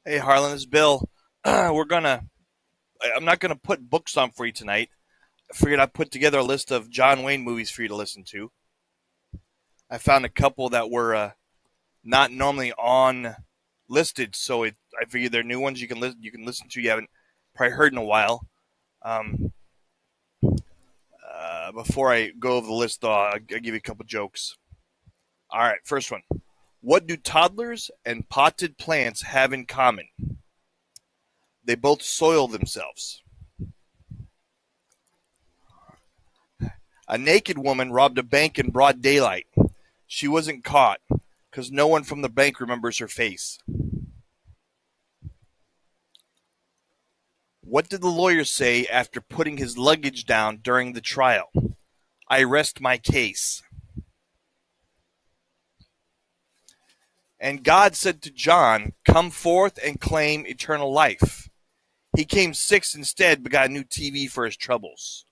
Hey Harlan, this is Bill. I'm not gonna put books on for you tonight. I figured I'd put together a list of John Wayne movies for you to listen to. I found a couple that were not normally on listed, so I figured they're new ones you can listen to. You haven't probably heard in a while. Um, Before I go over the list, though, I'll give you a couple jokes. All right, first one. What do toddlers and potted plants have in common? They both soil themselves. A naked woman robbed a bank in broad daylight. She wasn't caught because no one from the bank remembers her face. What did the lawyer say after putting his luggage down during the trial? I rest my case. And God said to John, come forth and claim eternal life. He came sixth instead, but got a new TV for his troubles.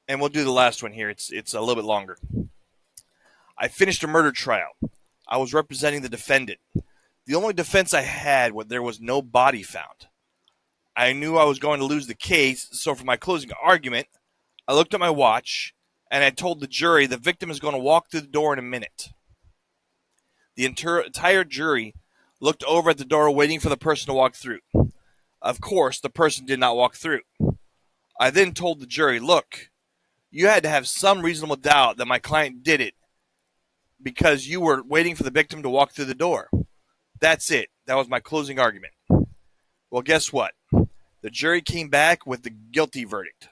And we'll do the last one here. It's a little bit longer. I finished a murder trial. I was representing the defendant. The only defense I had was there was no body found. I knew I was going to lose the case, so for my closing argument, I looked at my watch and I told the jury the victim is going to walk through the door in a minute. The entire jury looked over at the door waiting for the person to walk through. Of course, the person did not walk through. I then told the jury, look, you had to have some reasonable doubt that my client did it because you were waiting for the victim to walk through the door. That's it. That was my closing argument. Well, guess what? The jury came back with the guilty verdict.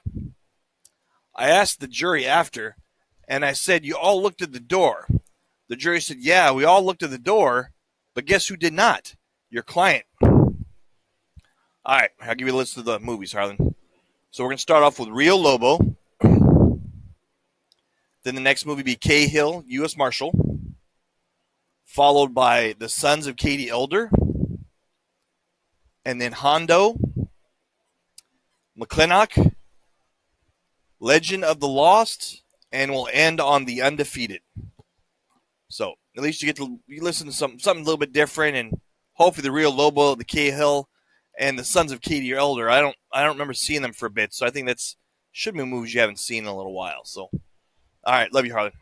I asked the jury after, and I said, you all looked at the door. The jury said, yeah, we all looked at the door, but guess who did not? Your client. All right, I'll give you a list of the movies, Harlan. So we're going to start off with Rio Lobo. Then the next movie be Cahill, U.S. Marshal. Followed by The Sons of Katie Elder. And then Hondo, McClintock, Legend of the Lost, and we'll end on The Undefeated. So at least you listen to something a little bit different, and hopefully the Rio Lobo, the Cahill, and the Sons of Katie Elder. I don't remember seeing them for a bit, so I think that's should be movies you haven't seen in a little while. So, all right, love you, Harlan.